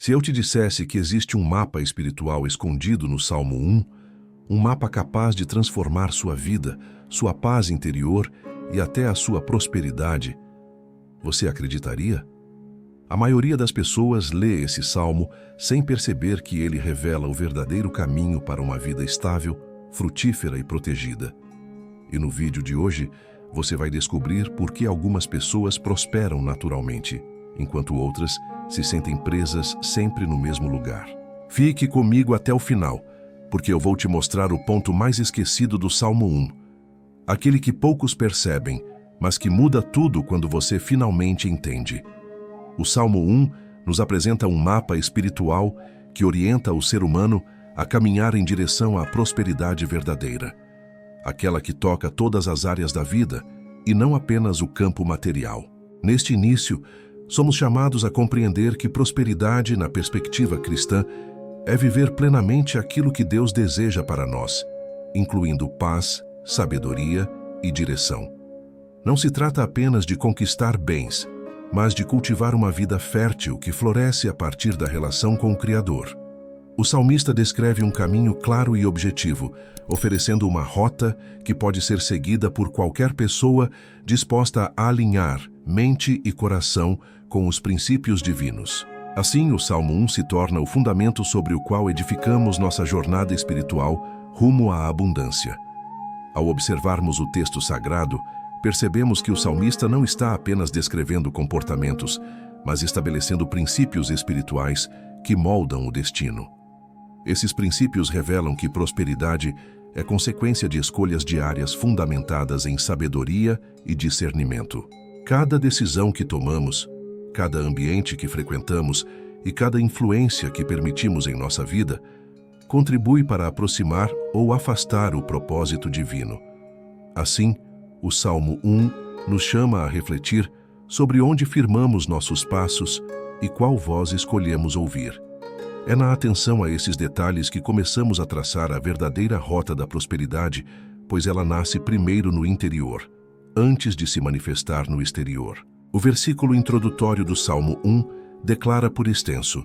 Se eu te dissesse que existe um mapa espiritual escondido no Salmo 1, um mapa capaz de transformar sua vida, sua paz interior e até a sua prosperidade, você acreditaria? A maioria das pessoas lê esse salmo sem perceber que ele revela o verdadeiro caminho para uma vida estável, frutífera e protegida. E no vídeo de hoje, você vai descobrir por que algumas pessoas prosperam naturalmente, enquanto outras se sentem presas sempre no mesmo lugar. Fique comigo até o final, porque eu vou te mostrar o ponto mais esquecido do Salmo 1. Aquele que poucos percebem, mas que muda tudo quando você finalmente entende. O Salmo 1 nos apresenta um mapa espiritual que orienta o ser humano a caminhar em direção à prosperidade verdadeira, aquela que toca todas as áreas da vida e não apenas o campo material. Neste início, somos chamados a compreender que prosperidade, na perspectiva cristã, é viver plenamente aquilo que Deus deseja para nós, incluindo paz, sabedoria e direção. Não se trata apenas de conquistar bens, mas de cultivar uma vida fértil que floresce a partir da relação com o Criador. O salmista descreve um caminho claro e objetivo, oferecendo uma rota que pode ser seguida por qualquer pessoa disposta a alinhar mente e coração com os princípios divinos. Assim, o Salmo 1 se torna o fundamento sobre o qual edificamos nossa jornada espiritual rumo à abundância. Ao observarmos o texto sagrado, percebemos que o salmista não está apenas descrevendo comportamentos, mas estabelecendo princípios espirituais que moldam o destino. Esses princípios revelam que prosperidade é consequência de escolhas diárias fundamentadas em sabedoria e discernimento. Cada decisão que tomamos, cada ambiente que frequentamos e cada influência que permitimos em nossa vida contribui para aproximar ou afastar o propósito divino. Assim, o Salmo 1 nos chama a refletir sobre onde firmamos nossos passos e qual voz escolhemos ouvir. É na atenção a esses detalhes que começamos a traçar a verdadeira rota da prosperidade, pois ela nasce primeiro no interior, antes de se manifestar no exterior. O versículo introdutório do Salmo 1 declara por extenso: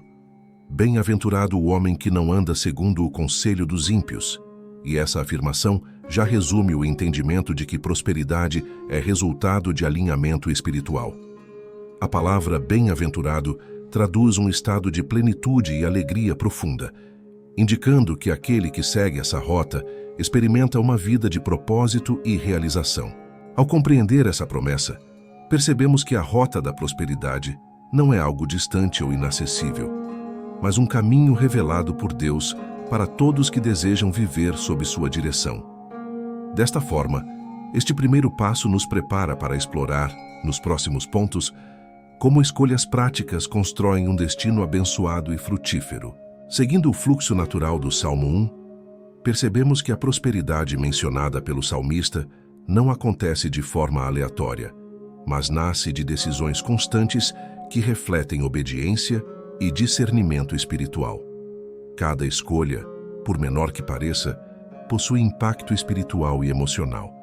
"Bem-aventurado o homem que não anda segundo o conselho dos ímpios", e essa afirmação já resume o entendimento de que prosperidade é resultado de alinhamento espiritual. A palavra bem-aventurado traduz um estado de plenitude e alegria profunda, indicando que aquele que segue essa rota experimenta uma vida de propósito e realização. Ao compreender essa promessa, percebemos que a rota da prosperidade não é algo distante ou inacessível, mas um caminho revelado por Deus para todos que desejam viver sob sua direção. Desta forma, este primeiro passo nos prepara para explorar, nos próximos pontos, como escolhas práticas constroem um destino abençoado e frutífero. Seguindo o fluxo natural do Salmo 1, percebemos que a prosperidade mencionada pelo salmista não acontece de forma aleatória, mas nasce de decisões constantes que refletem obediência e discernimento espiritual. Cada escolha, por menor que pareça, possui impacto espiritual e emocional,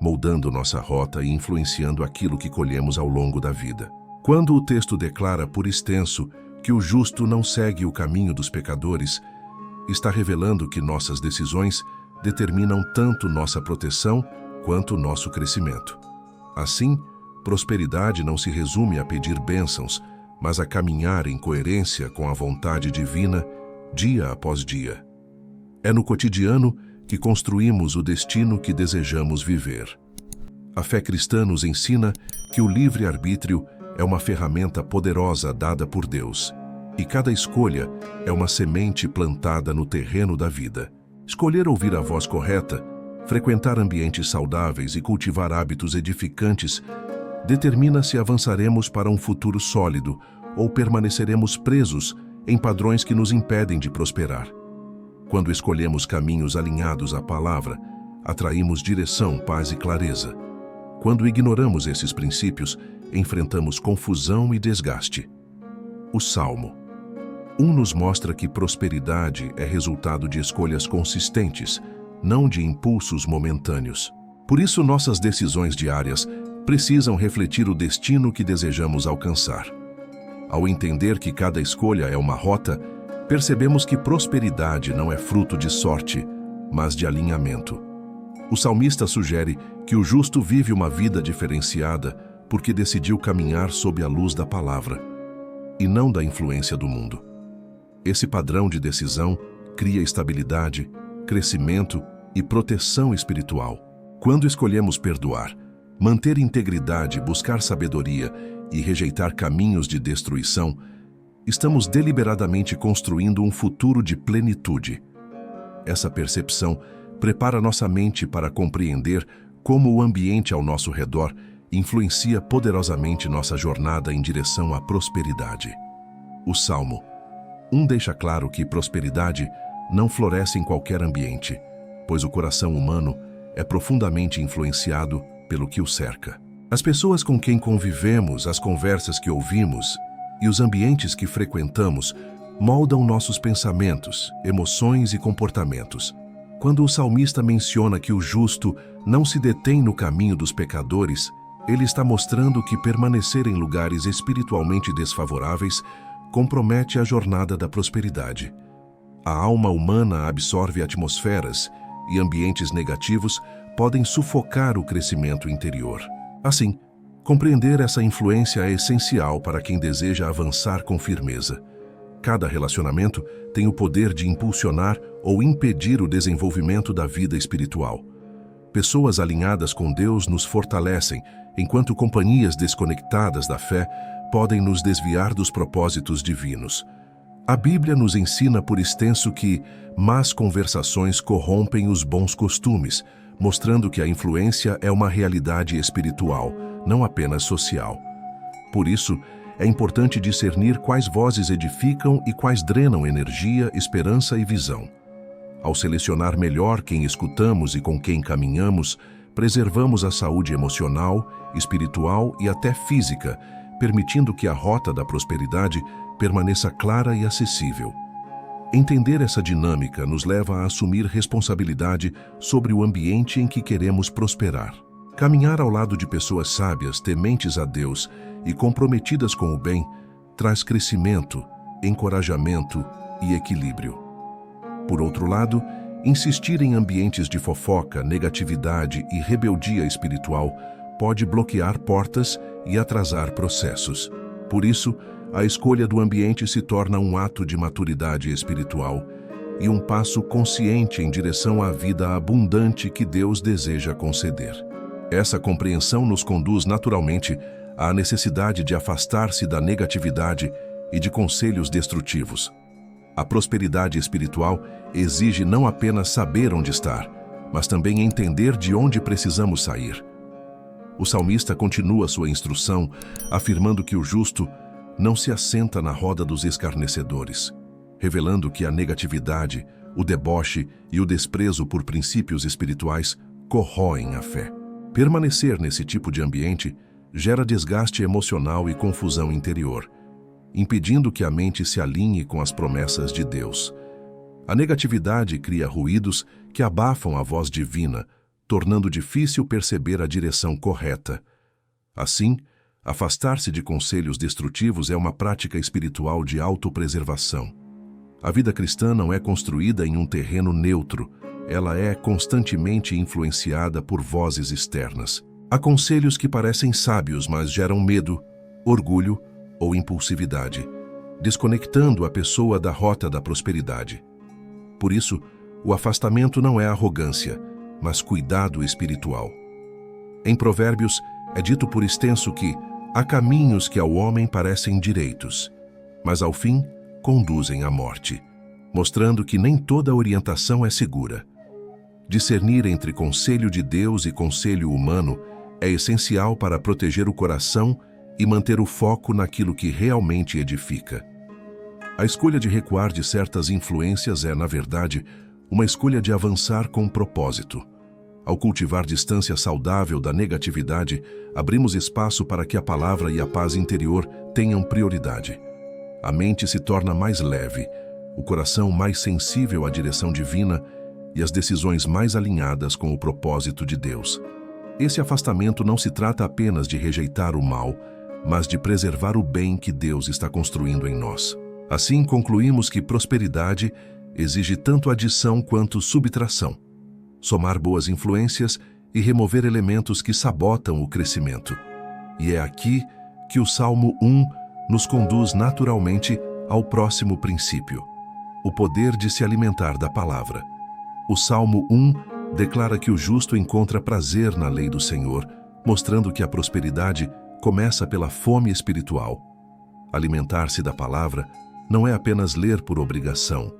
moldando nossa rota e influenciando aquilo que colhemos ao longo da vida. Quando o texto declara por extenso que o justo não segue o caminho dos pecadores, está revelando que nossas decisões determinam tanto nossa proteção quanto nosso crescimento. Assim, prosperidade não se resume a pedir bênçãos, mas a caminhar em coerência com a vontade divina, dia após dia. É no cotidiano que construímos o destino que desejamos viver. A fé cristã nos ensina que o livre-arbítrio é uma ferramenta poderosa dada por Deus, e cada escolha é uma semente plantada no terreno da vida. Escolher ouvir a voz correta, frequentar ambientes saudáveis e cultivar hábitos edificantes determina se avançaremos para um futuro sólido ou permaneceremos presos em padrões que nos impedem de prosperar. Quando escolhemos caminhos alinhados à palavra, atraímos direção, paz e clareza. Quando ignoramos esses princípios, enfrentamos confusão e desgaste. O Salmo 1 nos mostra que prosperidade é resultado de escolhas consistentes, não de impulsos momentâneos. Por isso, nossas decisões diárias precisam refletir o destino que desejamos alcançar. Ao entender que cada escolha é uma rota, percebemos que prosperidade não é fruto de sorte, mas de alinhamento. O salmista sugere que o justo vive uma vida diferenciada porque decidiu caminhar sob a luz da palavra, e não da influência do mundo. Esse padrão de decisão cria estabilidade, crescimento e proteção espiritual. Quando escolhemos perdoar, manter integridade, buscar sabedoria e rejeitar caminhos de destruição, estamos deliberadamente construindo um futuro de plenitude. Essa percepção prepara nossa mente para compreender como o ambiente ao nosso redor influencia poderosamente nossa jornada em direção à prosperidade. O Salmo 1 deixa claro que prosperidade não floresce em qualquer ambiente, pois o coração humano é profundamente influenciado pelo que o cerca. As pessoas com quem convivemos, as conversas que ouvimos e os ambientes que frequentamos moldam nossos pensamentos, emoções e comportamentos. Quando o salmista menciona que o justo não se detém no caminho dos pecadores, ele está mostrando que permanecer em lugares espiritualmente desfavoráveis compromete a jornada da prosperidade. A alma humana absorve atmosferas e ambientes negativos podem sufocar o crescimento interior. Assim, compreender essa influência é essencial para quem deseja avançar com firmeza. Cada relacionamento tem o poder de impulsionar ou impedir o desenvolvimento da vida espiritual. Pessoas alinhadas com Deus nos fortalecem, enquanto companhias desconectadas da fé podem nos desviar dos propósitos divinos. A Bíblia nos ensina por extenso que más conversações corrompem os bons costumes, mostrando que a influência é uma realidade espiritual, não apenas social. Por isso, é importante discernir quais vozes edificam e quais drenam energia, esperança e visão. Ao selecionar melhor quem escutamos e com quem caminhamos, preservamos a saúde emocional, espiritual e até física, permitindo que a rota da prosperidade permaneça clara e acessível. Entender essa dinâmica nos leva a assumir responsabilidade sobre o ambiente em que queremos prosperar. Caminhar ao lado de pessoas sábias, tementes a Deus e comprometidas com o bem traz crescimento, encorajamento e equilíbrio. Por outro lado, insistir em ambientes de fofoca, negatividade e rebeldia espiritual pode bloquear portas e atrasar processos. Por isso, a escolha do ambiente se torna um ato de maturidade espiritual e um passo consciente em direção à vida abundante que Deus deseja conceder. Essa compreensão nos conduz naturalmente à necessidade de afastar-se da negatividade e de conselhos destrutivos. A prosperidade espiritual exige não apenas saber onde estar, mas também entender de onde precisamos sair. O salmista continua sua instrução, afirmando que o justo não se assenta na roda dos escarnecedores, revelando que a negatividade, o deboche e o desprezo por princípios espirituais corroem a fé. Permanecer nesse tipo de ambiente gera desgaste emocional e confusão interior, impedindo que a mente se alinhe com as promessas de Deus. A negatividade cria ruídos que abafam a voz divina, tornando difícil perceber a direção correta. Assim, afastar-se de conselhos destrutivos é uma prática espiritual de autopreservação. A vida cristã não é construída em um terreno neutro, ela é constantemente influenciada por vozes externas. Há conselhos que parecem sábios, mas geram medo, orgulho ou impulsividade, desconectando a pessoa da rota da prosperidade. Por isso, o afastamento não é arrogância, mas cuidado espiritual. Em Provérbios, é dito por extenso que há caminhos que ao homem parecem direitos, mas ao fim conduzem à morte, mostrando que nem toda orientação é segura. Discernir entre conselho de Deus e conselho humano é essencial para proteger o coração e manter o foco naquilo que realmente edifica. A escolha de recuar de certas influências é, na verdade, uma escolha de avançar com propósito. Ao cultivar distância saudável da negatividade, abrimos espaço para que a palavra e a paz interior tenham prioridade. A mente se torna mais leve, o coração mais sensível à direção divina e as decisões mais alinhadas com o propósito de Deus. Esse afastamento não se trata apenas de rejeitar o mal, mas de preservar o bem que Deus está construindo em nós. Assim, concluímos que prosperidade exige tanto adição quanto subtração. Somar boas influências e remover elementos que sabotam o crescimento. E é aqui que o Salmo 1 nos conduz naturalmente ao próximo princípio: o poder de se alimentar da palavra. O Salmo 1 declara que o justo encontra prazer na lei do Senhor, mostrando que a prosperidade começa pela fome espiritual. Alimentar-se da palavra não é apenas ler por obrigação,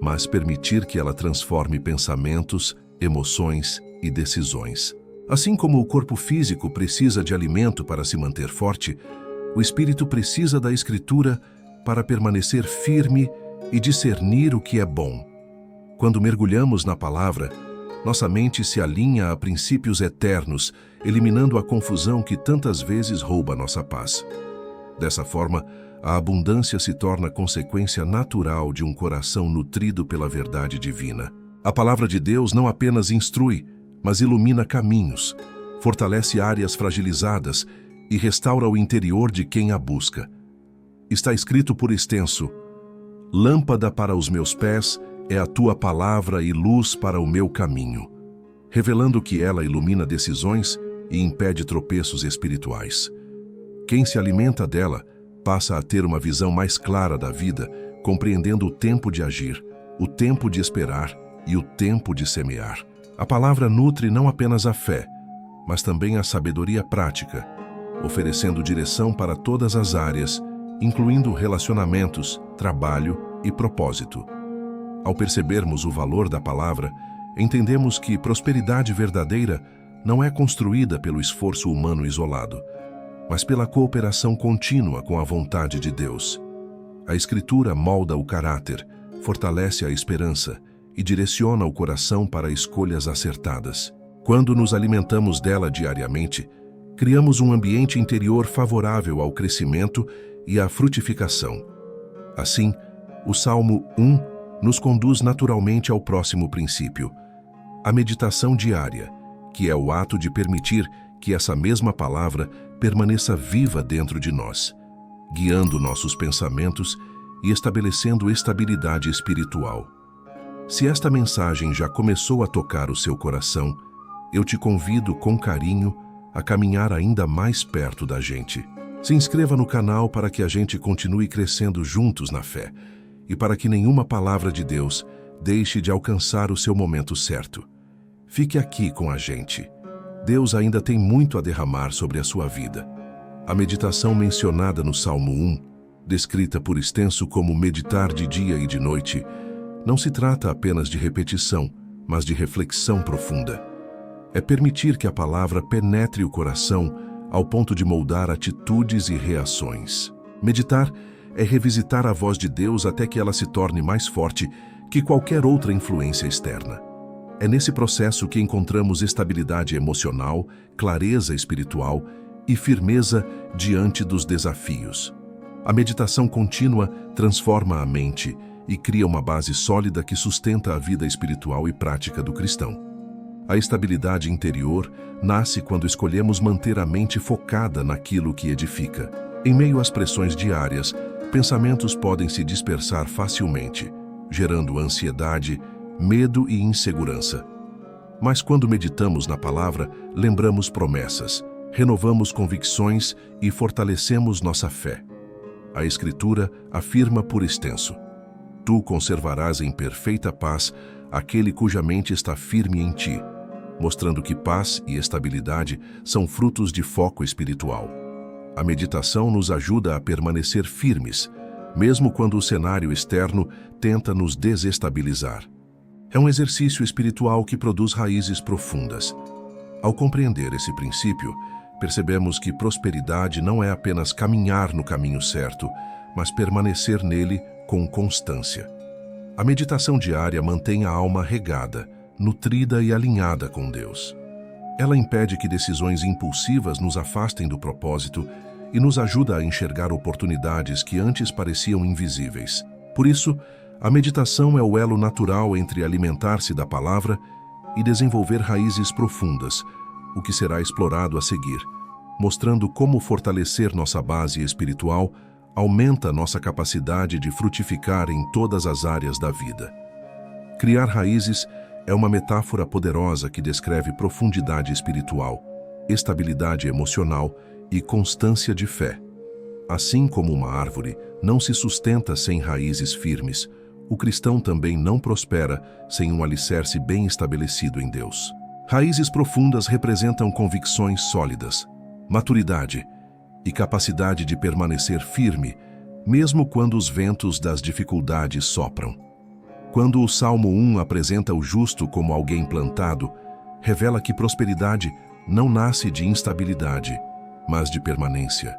mas permitir que ela transforme pensamentos, emoções e decisões. Assim como o corpo físico precisa de alimento para se manter forte, o espírito precisa da Escritura para permanecer firme e discernir o que é bom. Quando mergulhamos na palavra, nossa mente se alinha a princípios eternos, eliminando a confusão que tantas vezes rouba nossa paz. Dessa forma, a abundância se torna consequência natural de um coração nutrido pela verdade divina. A palavra de Deus não apenas instrui, mas ilumina caminhos, fortalece áreas fragilizadas e restaura o interior de quem a busca. Está escrito por extenso: lâmpada para os meus pés é a tua palavra e luz para o meu caminho, revelando que ela ilumina decisões e impede tropeços espirituais. Quem se alimenta dela passa a ter uma visão mais clara da vida, compreendendo o tempo de agir, o tempo de esperar e o tempo de semear. A palavra nutre não apenas a fé, mas também a sabedoria prática, oferecendo direção para todas as áreas, incluindo relacionamentos, trabalho e propósito. Ao percebermos o valor da palavra, entendemos que prosperidade verdadeira não é construída pelo esforço humano isolado, mas pela cooperação contínua com a vontade de Deus. A Escritura molda o caráter, fortalece a esperança e direciona o coração para escolhas acertadas. Quando nos alimentamos dela diariamente, criamos um ambiente interior favorável ao crescimento e à frutificação. Assim, o Salmo 1 nos conduz naturalmente ao próximo princípio: a meditação diária, que é o ato de permitir que essa mesma palavra permaneça viva dentro de nós, guiando nossos pensamentos e estabelecendo estabilidade espiritual. Se esta mensagem já começou a tocar o seu coração, eu te convido com carinho a caminhar ainda mais perto da gente. Se inscreva no canal para que a gente continue crescendo juntos na fé e para que nenhuma palavra de Deus deixe de alcançar o seu momento certo. Fique aqui com a gente. Deus ainda tem muito a derramar sobre a sua vida. A meditação mencionada no Salmo 1, descrita por extenso como meditar de dia e de noite, não se trata apenas de repetição, mas de reflexão profunda. É permitir que a palavra penetre o coração ao ponto de moldar atitudes e reações. Meditar é revisitar a voz de Deus até que ela se torne mais forte que qualquer outra influência externa. É nesse processo que encontramos estabilidade emocional, clareza espiritual e firmeza diante dos desafios. A meditação contínua transforma a mente e cria uma base sólida que sustenta a vida espiritual e prática do cristão. A estabilidade interior nasce quando escolhemos manter a mente focada naquilo que edifica. Em meio às pressões diárias, pensamentos podem se dispersar facilmente, gerando ansiedade, medo e insegurança. Mas quando meditamos na palavra, lembramos promessas, renovamos convicções e fortalecemos nossa fé. A Escritura afirma por extenso: tu conservarás em perfeita paz aquele cuja mente está firme em ti, mostrando que paz e estabilidade são frutos de foco espiritual. A meditação nos ajuda a permanecer firmes, mesmo quando o cenário externo tenta nos desestabilizar. É um exercício espiritual que produz raízes profundas. Ao compreender esse princípio, percebemos que prosperidade não é apenas caminhar no caminho certo, mas permanecer nele com constância. A meditação diária mantém a alma regada, nutrida e alinhada com Deus. Ela impede que decisões impulsivas nos afastem do propósito e nos ajuda a enxergar oportunidades que antes pareciam invisíveis. Por isso, a meditação é o elo natural entre alimentar-se da palavra e desenvolver raízes profundas, o que será explorado a seguir. mostrando como fortalecer nossa base espiritual aumenta nossa capacidade de frutificar em todas as áreas da vida. Criar raízes é uma metáfora poderosa que descreve profundidade espiritual, estabilidade emocional e constância de fé. Assim como uma árvore não se sustenta sem raízes firmes, o cristão também não prospera sem um alicerce bem estabelecido em Deus. Raízes profundas representam convicções sólidas, maturidade e capacidade de permanecer firme, mesmo quando os ventos das dificuldades sopram. Quando o Salmo 1 apresenta o justo como alguém plantado, revela que prosperidade não nasce de instabilidade, mas de permanência.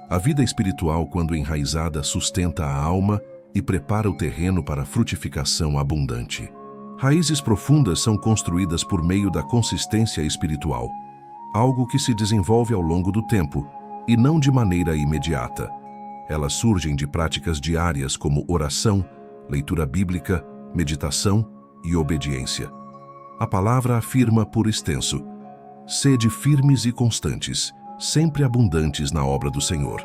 A vida espiritual, quando enraizada, sustenta a alma e prepara o terreno para a frutificação abundante. Raízes profundas são construídas por meio da consistência espiritual, algo que se desenvolve ao longo do tempo e não de maneira imediata. Elas surgem de práticas diárias como oração, leitura bíblica, meditação e obediência. A palavra afirma por extenso: sede firmes e constantes, sempre abundantes na obra do Senhor,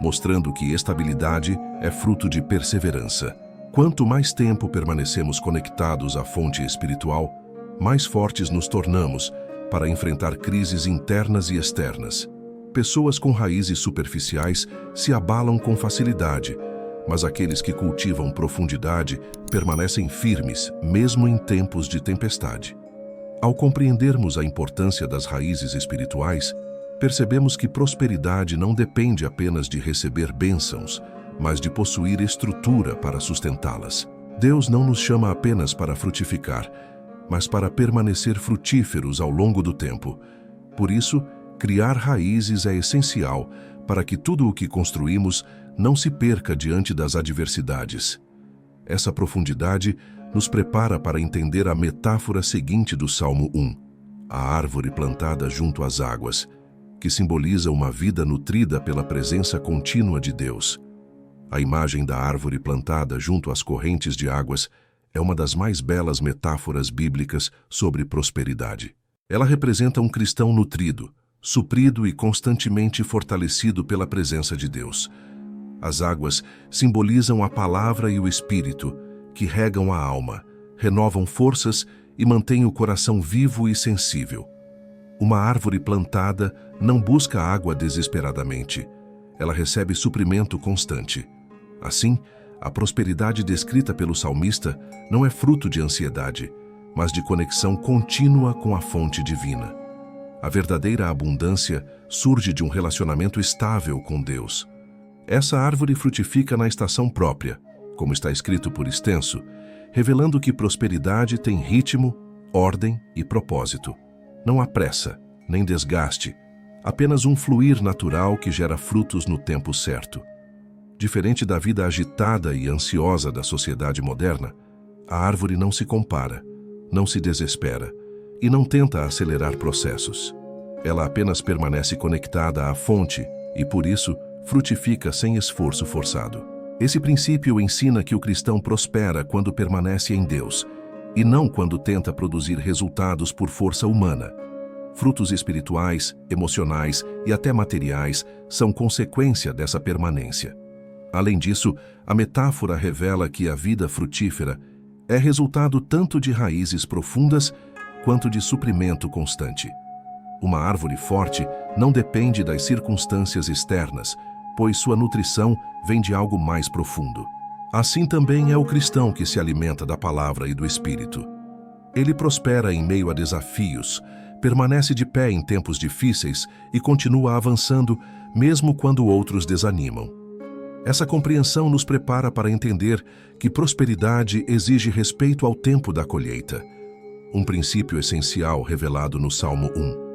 mostrando que estabilidade é fruto de perseverança. Quanto mais tempo permanecemos conectados à fonte espiritual, mais fortes nos tornamos para enfrentar crises internas e externas. Pessoas com raízes superficiais se abalam com facilidade, mas aqueles que cultivam profundidade permanecem firmes, mesmo em tempos de tempestade. Ao compreendermos a importância das raízes espirituais, percebemos que prosperidade não depende apenas de receber bênçãos, mas de possuir estrutura para sustentá-las. Deus não nos chama apenas para frutificar, mas para permanecer frutíferos ao longo do tempo. Por isso, criar raízes é essencial para que tudo o que construímos não se perca diante das adversidades. Essa profundidade nos prepara para entender a metáfora seguinte do Salmo 1, a árvore plantada junto às águas, que simboliza uma vida nutrida pela presença contínua de Deus. A imagem da árvore plantada junto às correntes de águas é uma das mais belas metáforas bíblicas sobre prosperidade. Ela representa um cristão nutrido, suprido e constantemente fortalecido pela presença de Deus. As águas simbolizam a palavra e o espírito, que regam a alma, renovam forças e mantêm o coração vivo e sensível. Uma árvore plantada não busca água desesperadamente. Ela recebe suprimento constante. Assim, a prosperidade descrita pelo salmista não é fruto de ansiedade, mas de conexão contínua com a fonte divina. A verdadeira abundância surge de um relacionamento estável com Deus. Essa árvore frutifica na estação própria, como está escrito por extenso, revelando que prosperidade tem ritmo, ordem e propósito. Não há pressa, nem desgaste, apenas um fluir natural que gera frutos no tempo certo. Diferente da vida agitada e ansiosa da sociedade moderna, a árvore não se compara, não se desespera e não tenta acelerar processos. Ela apenas permanece conectada à fonte e, por isso, frutifica sem esforço forçado. Esse princípio ensina que o cristão prospera quando permanece em Deus e não quando tenta produzir resultados por força humana. Frutos espirituais, emocionais e até materiais são consequência dessa permanência. Além disso, a metáfora revela que a vida frutífera é resultado tanto de raízes profundas quanto de suprimento constante. Uma árvore forte não depende das circunstâncias externas, pois sua nutrição vem de algo mais profundo. Assim também é o cristão que se alimenta da palavra e do Espírito. Ele prospera em meio a desafios, permanece de pé em tempos difíceis e continua avançando mesmo quando outros desanimam. Essa compreensão nos prepara para entender que prosperidade exige respeito ao tempo da colheita, um princípio essencial revelado no Salmo 1.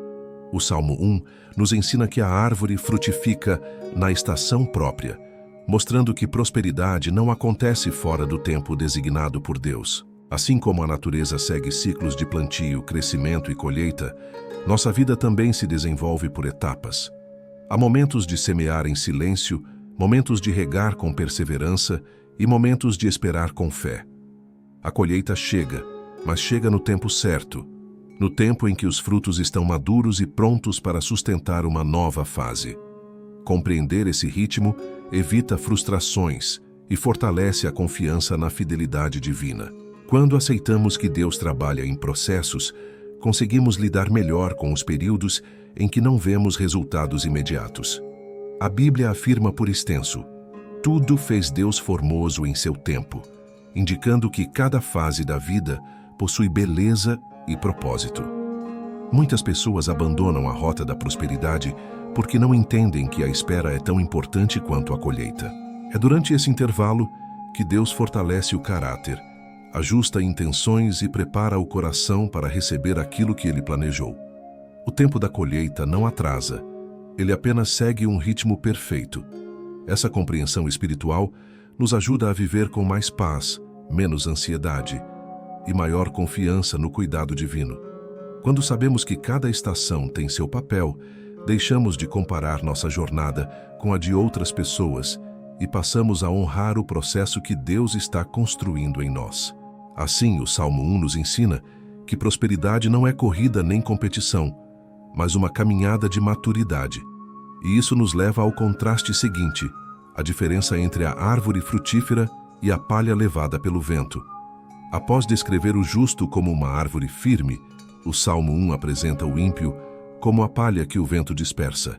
O Salmo 1 nos ensina que a árvore frutifica na estação própria, mostrando que prosperidade não acontece fora do tempo designado por Deus. Assim como a natureza segue ciclos de plantio, crescimento e colheita, nossa vida também se desenvolve por etapas. Há momentos de semear em silêncio, momentos de regar com perseverança e momentos de esperar com fé. A colheita chega, mas chega no tempo certo, no tempo em que os frutos estão maduros e prontos para sustentar uma nova fase. Compreender esse ritmo evita frustrações e fortalece a confiança na fidelidade divina. Quando aceitamos que Deus trabalha em processos, conseguimos lidar melhor com os períodos em que não vemos resultados imediatos. A Bíblia afirma por extenso: tudo fez Deus formoso em seu tempo, indicando que cada fase da vida possui beleza e propósito. Muitas pessoas abandonam a rota da prosperidade porque não entendem que a espera é tão importante quanto a colheita. É durante esse intervalo que Deus fortalece o caráter, ajusta intenções e prepara o coração para receber aquilo que Ele planejou. O tempo da colheita não atrasa, ele apenas segue um ritmo perfeito. Essa compreensão espiritual nos ajuda a viver com mais paz, menos ansiedade e maior confiança no cuidado divino. Quando sabemos que cada estação tem seu papel, deixamos de comparar nossa jornada com a de outras pessoas e passamos a honrar o processo que Deus está construindo em nós. Assim, o Salmo 1 nos ensina que prosperidade não é corrida nem competição, mas uma caminhada de maturidade. E isso nos leva ao contraste seguinte: a diferença entre a árvore frutífera e a palha levada pelo vento. Após descrever o justo como uma árvore firme, o Salmo 1 apresenta o ímpio como a palha que o vento dispersa,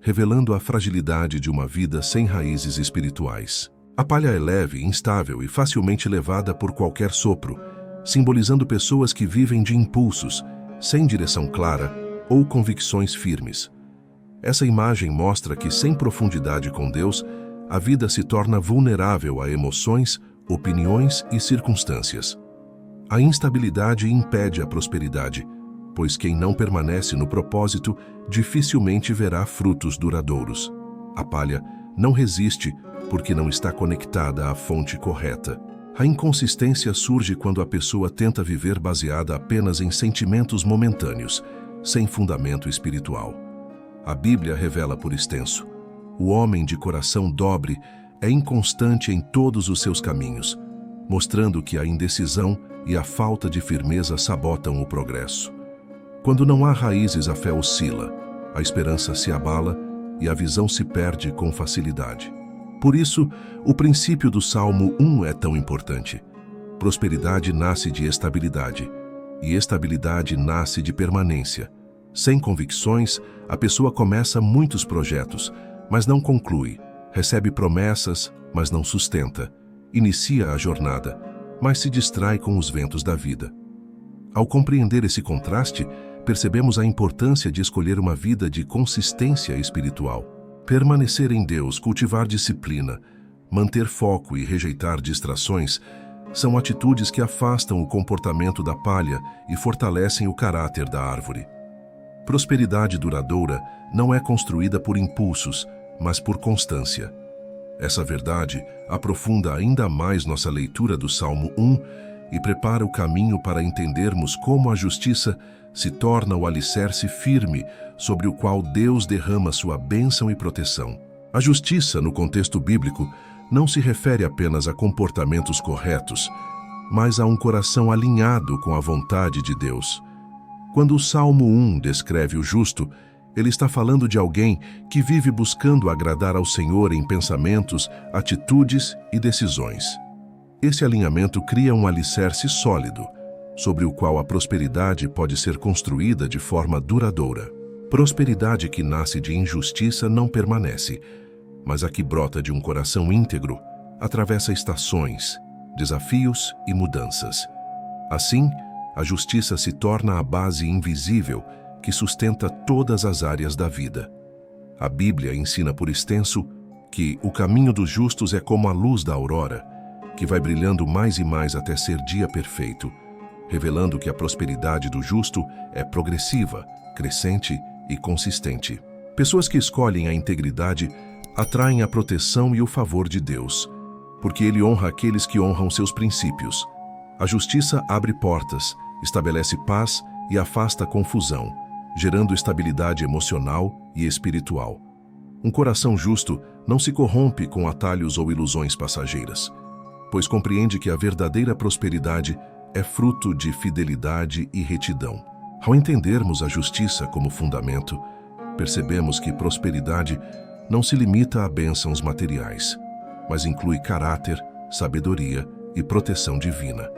revelando a fragilidade de uma vida sem raízes espirituais. A palha é leve, instável e facilmente levada por qualquer sopro, simbolizando pessoas que vivem de impulsos, sem direção clara ou convicções firmes. Essa imagem mostra que, sem profundidade com Deus, a vida se torna vulnerável a emoções, opiniões e circunstâncias. A instabilidade impede a prosperidade, pois quem não permanece no propósito dificilmente verá frutos duradouros. A palha não resiste porque não está conectada à fonte correta. A inconsistência surge quando a pessoa tenta viver baseada apenas em sentimentos momentâneos, sem fundamento espiritual. A Bíblia revela por extenso: o homem de coração dobre é inconstante em todos os seus caminhos, mostrando que a indecisão e a falta de firmeza sabotam o progresso. Quando não há raízes, a fé oscila, a esperança se abala e a visão se perde com facilidade. Por isso, o princípio do Salmo 1 é tão importante. Prosperidade nasce de estabilidade, e estabilidade nasce de permanência. Sem convicções, a pessoa começa muitos projetos, mas não conclui, recebe promessas, mas não sustenta, inicia a jornada, mas se distrai com os ventos da vida. Ao compreender esse contraste, percebemos a importância de escolher uma vida de consistência espiritual. Permanecer em Deus, cultivar disciplina, manter foco e rejeitar distrações são atitudes que afastam o comportamento da palha e fortalecem o caráter da árvore. Prosperidade duradoura não é construída por impulsos, mas por constância. Essa verdade aprofunda ainda mais nossa leitura do Salmo 1 e prepara o caminho para entendermos como a justiça se torna o alicerce firme sobre o qual Deus derrama sua bênção e proteção. A justiça, no contexto bíblico, não se refere apenas a comportamentos corretos, mas a um coração alinhado com a vontade de Deus. Quando o Salmo 1 descreve o justo, ele está falando de alguém que vive buscando agradar ao Senhor em pensamentos, atitudes e decisões. Esse alinhamento cria um alicerce sólido, sobre o qual a prosperidade pode ser construída de forma duradoura. Prosperidade que nasce de injustiça não permanece, mas a que brota de um coração íntegro atravessa estações, desafios e mudanças. Assim, a justiça se torna a base invisível que sustenta todas as áreas da vida. A Bíblia ensina por extenso que o caminho dos justos é como a luz da aurora, que vai brilhando mais e mais até ser dia perfeito, revelando que a prosperidade do justo é progressiva, crescente e consistente. Pessoas que escolhem a integridade atraem a proteção e o favor de Deus, porque Ele honra aqueles que honram seus princípios. A justiça abre portas, estabelece paz e afasta confusão, gerando estabilidade emocional e espiritual. Um coração justo não se corrompe com atalhos ou ilusões passageiras, pois compreende que a verdadeira prosperidade é fruto de fidelidade e retidão. Ao entendermos a justiça como fundamento, percebemos que prosperidade não se limita a bênçãos materiais, mas inclui caráter, sabedoria e proteção divina.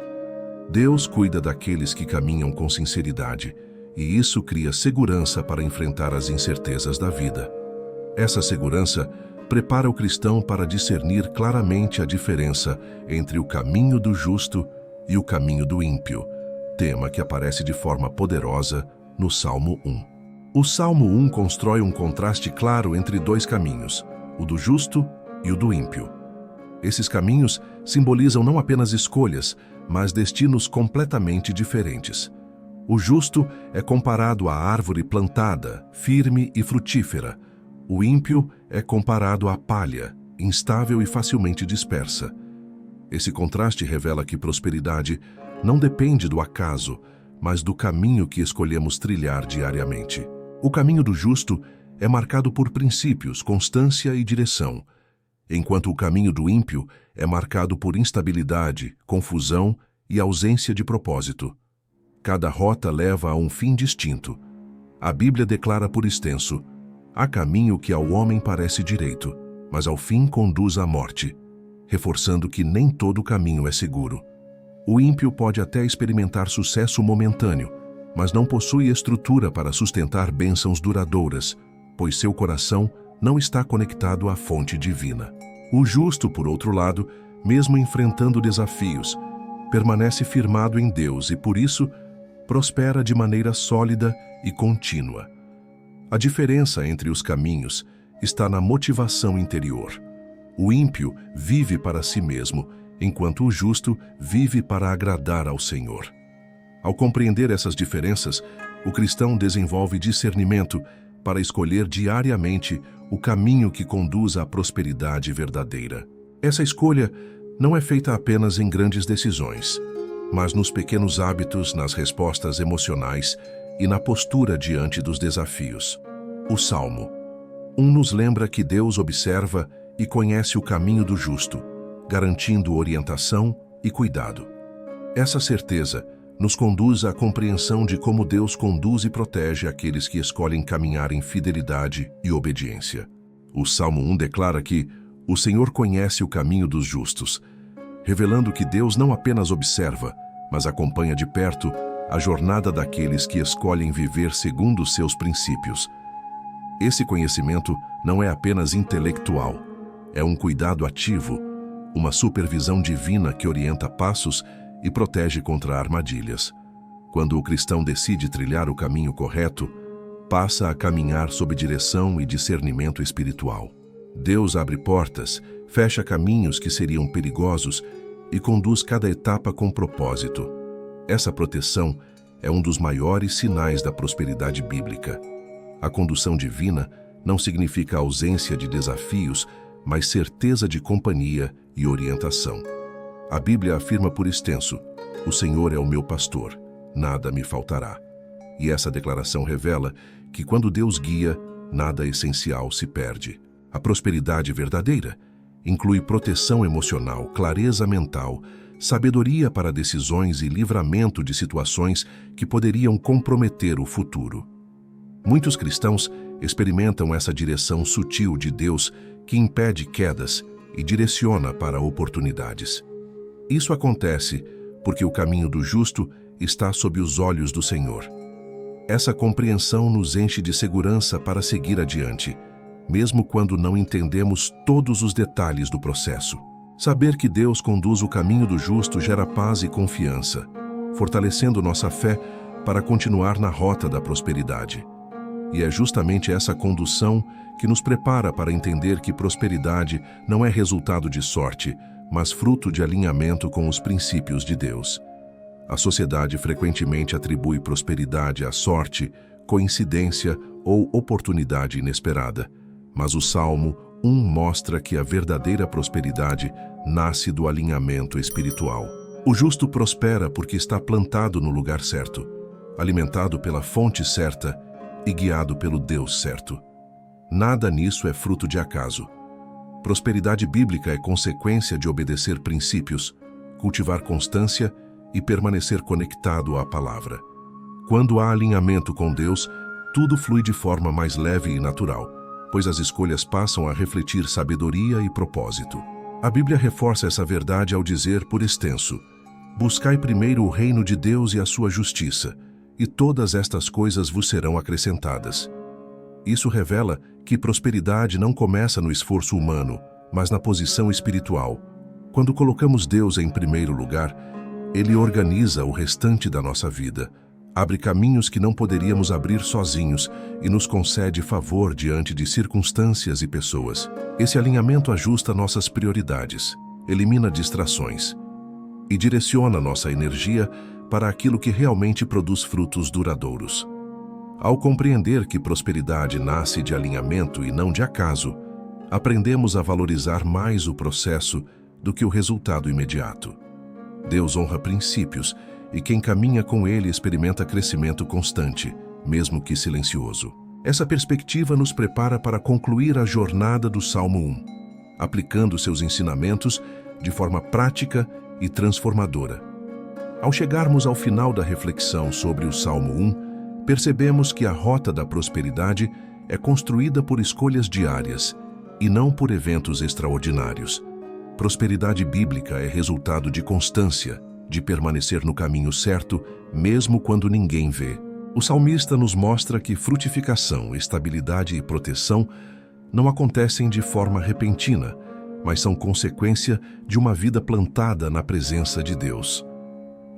Deus cuida daqueles que caminham com sinceridade, e isso cria segurança para enfrentar as incertezas da vida. Essa segurança prepara o cristão para discernir claramente a diferença entre o caminho do justo e o caminho do ímpio, tema que aparece de forma poderosa no Salmo 1. O Salmo 1 constrói um contraste claro entre dois caminhos, o do justo e o do ímpio. Esses caminhos simbolizam não apenas escolhas, mas destinos completamente diferentes. O justo é comparado à árvore plantada, firme e frutífera. O ímpio é comparado à palha, instável e facilmente dispersa. Esse contraste revela que prosperidade não depende do acaso, mas do caminho que escolhemos trilhar diariamente. O caminho do justo é marcado por princípios, constância e direção, enquanto o caminho do ímpio é marcado por instabilidade, confusão e ausência de propósito. Cada rota leva a um fim distinto. A Bíblia declara por extenso: há caminho que ao homem parece direito, mas ao fim conduz à morte, reforçando que nem todo caminho é seguro. O ímpio pode até experimentar sucesso momentâneo, mas não possui estrutura para sustentar bênçãos duradouras, pois seu coração não está conectado à fonte divina. O justo, por outro lado, mesmo enfrentando desafios, permanece firmado em Deus e, por isso, prospera de maneira sólida e contínua. A diferença entre os caminhos está na motivação interior. O ímpio vive para si mesmo, enquanto o justo vive para agradar ao Senhor. Ao compreender essas diferenças, o cristão desenvolve discernimento para escolher diariamente o caminho que conduz à prosperidade verdadeira. Essa escolha não é feita apenas em grandes decisões, mas nos pequenos hábitos, nas respostas emocionais e na postura diante dos desafios. O Salmo 1 nos lembra que Deus observa e conhece o caminho do justo, garantindo orientação e cuidado. Essa certeza nos conduz à compreensão de como Deus conduz e protege aqueles que escolhem caminhar em fidelidade e obediência. O Salmo 1 declara que o Senhor conhece o caminho dos justos, revelando que Deus não apenas observa, mas acompanha de perto a jornada daqueles que escolhem viver segundo os seus princípios. Esse conhecimento não é apenas intelectual, é um cuidado ativo, uma supervisão divina que orienta passos e protege contra armadilhas. Quando o cristão decide trilhar o caminho correto, passa a caminhar sob direção e discernimento espiritual. Deus abre portas, fecha caminhos que seriam perigosos e conduz cada etapa com propósito. Essa proteção é um dos maiores sinais da prosperidade bíblica. A condução divina não significa ausência de desafios, mas certeza de companhia e orientação. A Bíblia afirma por extenso: o Senhor é o meu pastor, nada me faltará. E essa declaração revela que quando Deus guia, nada essencial se perde. A prosperidade verdadeira inclui proteção emocional, clareza mental, sabedoria para decisões e livramento de situações que poderiam comprometer o futuro. Muitos cristãos experimentam essa direção sutil de Deus que impede quedas e direciona para oportunidades. Isso acontece porque o caminho do justo está sob os olhos do Senhor. Essa compreensão nos enche de segurança para seguir adiante, mesmo quando não entendemos todos os detalhes do processo. Saber que Deus conduz o caminho do justo gera paz e confiança, fortalecendo nossa fé para continuar na rota da prosperidade. E é justamente essa condução que nos prepara para entender que prosperidade não é resultado de sorte, mas fruto de alinhamento com os princípios de Deus. A sociedade frequentemente atribui prosperidade à sorte, coincidência ou oportunidade inesperada, mas o Salmo 1 mostra que a verdadeira prosperidade nasce do alinhamento espiritual. O justo prospera porque está plantado no lugar certo, alimentado pela fonte certa e guiado pelo Deus certo. Nada nisso é fruto de acaso. Prosperidade bíblica é consequência de obedecer princípios, cultivar constância e permanecer conectado à palavra. Quando há alinhamento com Deus, tudo flui de forma mais leve e natural, pois as escolhas passam a refletir sabedoria e propósito. A Bíblia reforça essa verdade ao dizer, por extenso: buscai primeiro o reino de Deus e a sua justiça, e todas estas coisas vos serão acrescentadas. Isso revela que prosperidade não começa no esforço humano, mas na posição espiritual. Quando colocamos Deus em primeiro lugar, Ele organiza o restante da nossa vida, abre caminhos que não poderíamos abrir sozinhos e nos concede favor diante de circunstâncias e pessoas. Esse alinhamento ajusta nossas prioridades, elimina distrações e direciona nossa energia para aquilo que realmente produz frutos duradouros. Ao compreender que prosperidade nasce de alinhamento e não de acaso, aprendemos a valorizar mais o processo do que o resultado imediato. Deus honra princípios e quem caminha com Ele experimenta crescimento constante, mesmo que silencioso. Essa perspectiva nos prepara para concluir a jornada do Salmo 1, aplicando seus ensinamentos de forma prática e transformadora. Ao chegarmos ao final da reflexão sobre o Salmo 1, percebemos que a rota da prosperidade é construída por escolhas diárias e não por eventos extraordinários. Prosperidade bíblica é resultado de constância, de permanecer no caminho certo, mesmo quando ninguém vê. O salmista nos mostra que frutificação, estabilidade e proteção não acontecem de forma repentina, mas são consequência de uma vida plantada na presença de Deus.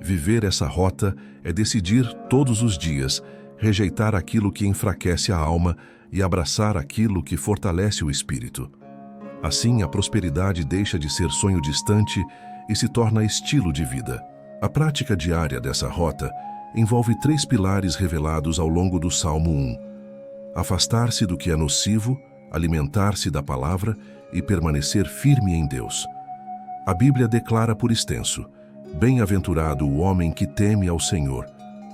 Viver essa rota é decidir todos os dias rejeitar aquilo que enfraquece a alma e abraçar aquilo que fortalece o espírito. Assim, a prosperidade deixa de ser sonho distante e se torna estilo de vida. A prática diária dessa rota envolve 3 pilares revelados ao longo do Salmo 1. Afastar-se do que é nocivo, alimentar-se da palavra e permanecer firme em Deus. A Bíblia declara por extenso: bem-aventurado o homem que teme ao Senhor,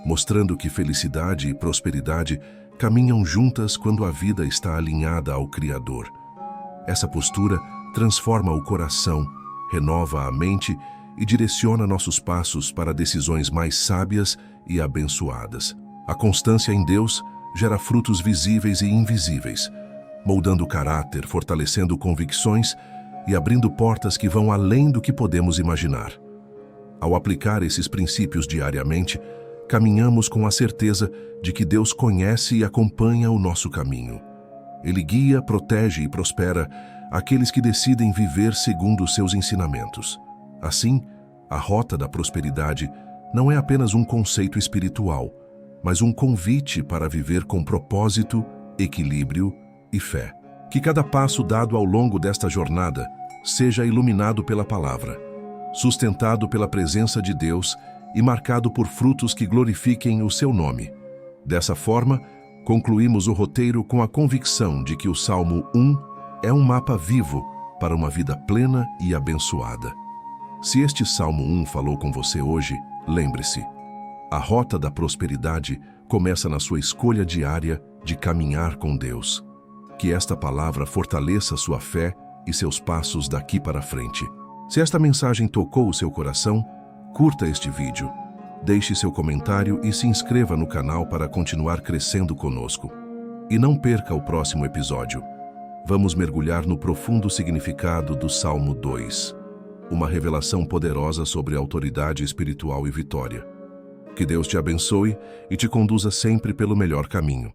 mostrando que felicidade e prosperidade caminham juntas quando a vida está alinhada ao Criador. Essa postura transforma o coração, renova a mente e direciona nossos passos para decisões mais sábias e abençoadas. A constância em Deus gera frutos visíveis e invisíveis, moldando o caráter, fortalecendo convicções e abrindo portas que vão além do que podemos imaginar. Ao aplicar esses princípios diariamente, caminhamos com a certeza de que Deus conhece e acompanha o nosso caminho. Ele guia, protege e prospera aqueles que decidem viver segundo os seus ensinamentos. Assim, a rota da prosperidade não é apenas um conceito espiritual, mas um convite para viver com propósito, equilíbrio e fé. Que cada passo dado ao longo desta jornada seja iluminado pela palavra, sustentado pela presença de Deus e marcado por frutos que glorifiquem o seu nome. Dessa forma, concluímos o roteiro com a convicção de que o Salmo 1 é um mapa vivo para uma vida plena e abençoada. Se este Salmo 1 falou com você hoje, lembre-se: a rota da prosperidade começa na sua escolha diária de caminhar com Deus. Que esta palavra fortaleça sua fé e seus passos daqui para frente. Se esta mensagem tocou o seu coração, curta este vídeo, deixe seu comentário e se inscreva no canal para continuar crescendo conosco. E não perca o próximo episódio. Vamos mergulhar no profundo significado do Salmo 2, uma revelação poderosa sobre autoridade espiritual e vitória. Que Deus te abençoe e te conduza sempre pelo melhor caminho.